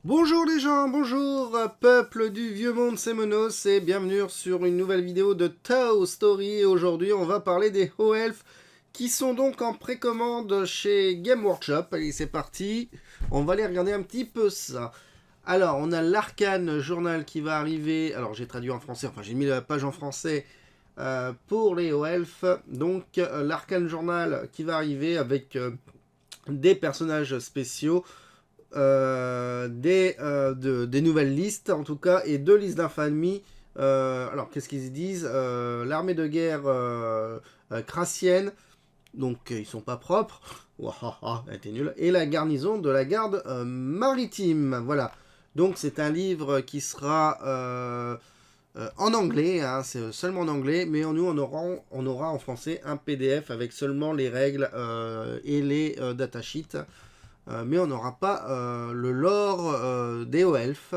Bonjour les gens, bonjour peuple du vieux monde, c'est Monos et bienvenue sur une nouvelle vidéo de Tao Story. Et aujourd'hui on va parler des hauts elfes qui sont donc en précommande chez Game Workshop. Allez c'est parti, on va aller regarder un petit peu ça. Alors on a l'Arcane Journal qui va arriver, alors j'ai traduit en français, enfin j'ai mis la page en français pour les hauts elfes. Donc l'Arcane Journal qui va arriver avec des personnages spéciaux, des nouvelles listes en tout cas, et deux listes d'infamie. Alors qu'est-ce qu'ils se disent, l'armée de guerre crassienne, donc ils sont pas propres. Ouahaha, elle était nulle. Et la garnison de la garde maritime. Voilà. Donc c'est un livre qui sera en anglais, hein, c'est seulement en anglais, mais nous on aura en français un PDF avec seulement les règles et les datasheets. Mais on n'aura pas le lore des hauts elfes.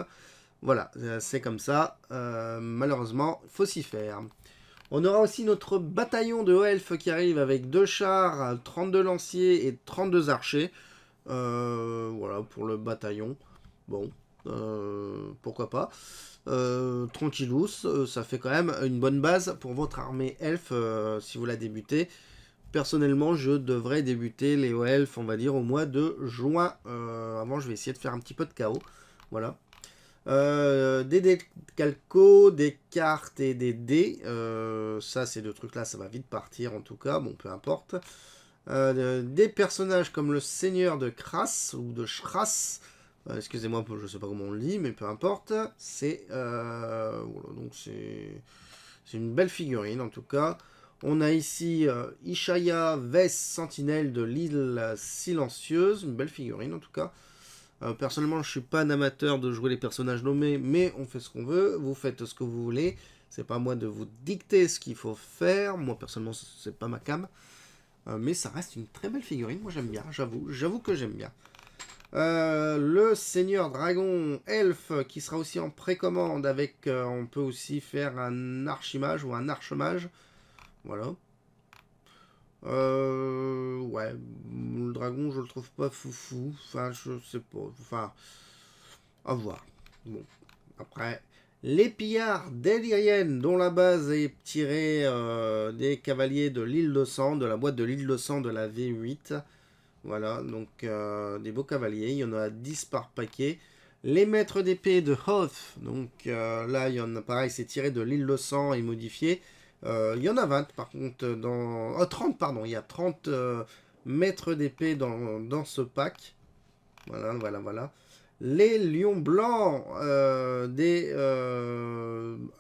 Voilà, c'est comme ça. Malheureusement, il faut s'y faire. On aura aussi notre bataillon de hauts elfes qui arrive avec 2 chars, 32 lanciers et 32 archers. Voilà pour le bataillon. Bon, pourquoi pas. Tranquillous, ça fait quand même une bonne base pour votre armée elfe si vous la débutez. Personnellement, je devrais débuter les hauts elfes, on va dire, au mois de juin. Avant, je vais essayer de faire un petit peu de chaos. Voilà. Des dés calco, des cartes et des dés. Ça, ces deux trucs-là, ça va vite partir en tout cas. Bon, peu importe. Des personnages comme le seigneur de Kras ou de Shras. Excusez-moi, je sais pas comment on le dit, mais peu importe. C'est voilà, donc c'est une belle figurine en tout cas. On a ici Ishaya Vess, sentinelle de l'île silencieuse, une belle figurine en tout cas. Personnellement, je suis pas un amateur de jouer les personnages nommés, mais on fait ce qu'on veut, vous faites ce que vous voulez. C'est pas à moi de vous dicter ce qu'il faut faire. Moi, personnellement, c'est pas ma cam. Mais ça reste une très belle figurine. Moi, j'aime bien, j'avoue que j'aime bien. Le Seigneur Dragon Elfe qui sera aussi en précommande avec, on peut aussi faire un archimage ou un archemage. Voilà. Ouais, le dragon, je le trouve pas foufou. Enfin, je sais pas. Enfin, à voir. Bon, après, les pillards d'Elyrien, dont la base est tirée des cavaliers de l'île de sang, de la boîte de l'île de sang de la V8. Voilà, donc des beaux cavaliers. Il y en a 10 par paquet. Les maîtres d'épée de Hoth, donc là, il y en a pareil, c'est tiré de l'île de sang et modifié. Il y en a 20 par contre, dans... Oh, 30, pardon, il y a 30 maîtres d'épée dans ce pack. Voilà, voilà, voilà. Les lions blancs des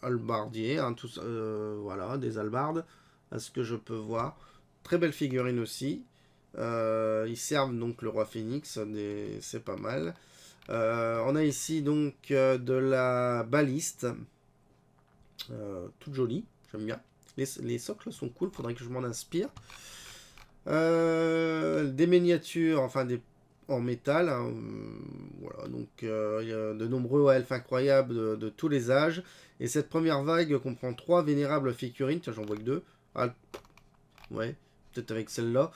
halbardiers, hein, tous, voilà, des halbardes, à ce que je peux voir. Très belle figurine aussi. Ils servent donc le roi Phoenix, c'est pas mal. On a ici donc de la baliste, toute jolie, j'aime bien. Les socles sont cool, faudrait que je m'en inspire. Des miniatures, enfin des en métal, hein, voilà, donc il y a de nombreux elfes incroyables de tous les âges. Et cette première vague comprend 3 vénérables figurines, tiens j'en vois que 2. Ah, ouais, peut-être avec celle-là.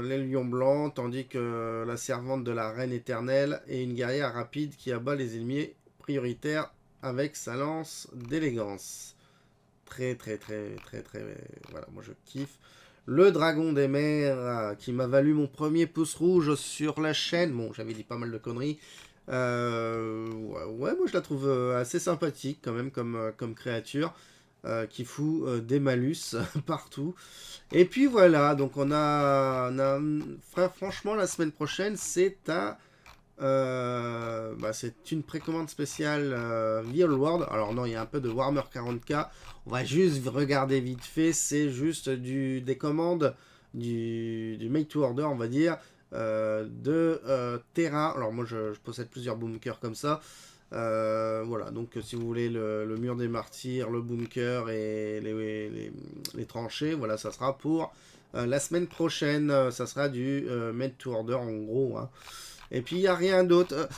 Les lions blancs, tandis que la servante de la reine éternelle est une guerrière rapide qui abat les ennemis prioritaires avec sa lance d'élégance. Très très très très très, voilà, moi je kiffe. Le dragon des mers qui m'a valu mon premier pouce rouge sur la chaîne. Bon, j'avais dit pas mal de conneries. Ouais, moi je la trouve assez sympathique quand même comme créature qui fout des malus partout. Et puis voilà, donc franchement la semaine prochaine c'est une précommande spéciale Real World. Alors non, il y a un peu de Warhammer 40k. On va juste regarder vite fait. C'est juste des commandes du Make to Order, on va dire, de terrain. Alors moi, je possède plusieurs bunkers comme ça. Voilà, donc si vous voulez le mur des martyrs, le bunker et les tranchées, voilà, ça sera pour la semaine prochaine. Ça sera du Made to Order en gros, hein. Et puis il n'y a rien d'autre.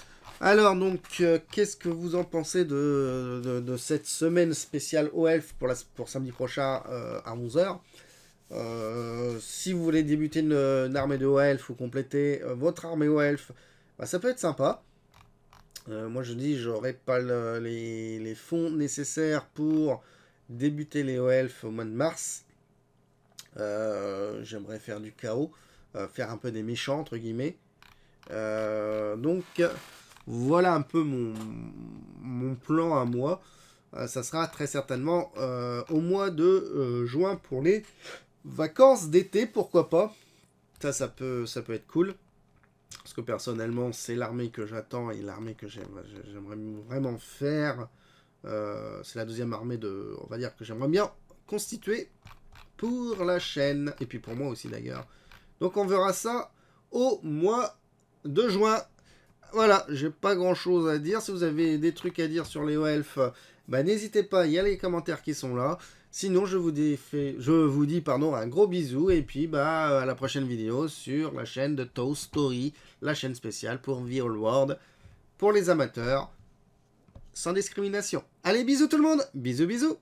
Alors donc, qu'est-ce que vous en pensez de cette semaine spéciale OELF pour samedi prochain à 11h? Si vous voulez débuter une armée de OELF ou compléter votre armée OELF, bah, ça peut être sympa. Moi je dis, j'aurais pas les fonds nécessaires pour débuter les Elf au mois de mars. J'aimerais faire du chaos, faire un peu des méchants entre guillemets. Donc voilà un peu mon plan à moi. Ça sera très certainement au mois de juin pour les vacances d'été, pourquoi pas. Ça peut être cool. Parce que personnellement, c'est l'armée que j'attends et l'armée que j'aimerais vraiment faire. C'est la deuxième armée on va dire, que j'aimerais bien constituer pour la chaîne. Et puis pour moi aussi d'ailleurs. Donc on verra ça au mois de juin. Voilà, j'ai pas grand chose à dire. Si vous avez des trucs à dire sur les Elf, bah, n'hésitez pas, il y a les commentaires qui sont là. Sinon, je vous dis pardon, un gros bisou et puis bah, à la prochaine vidéo sur la chaîne de Tow Story, la chaîne spéciale pour The Whole World, pour les amateurs, sans discrimination. Allez, bisous tout le monde, bisous bisous.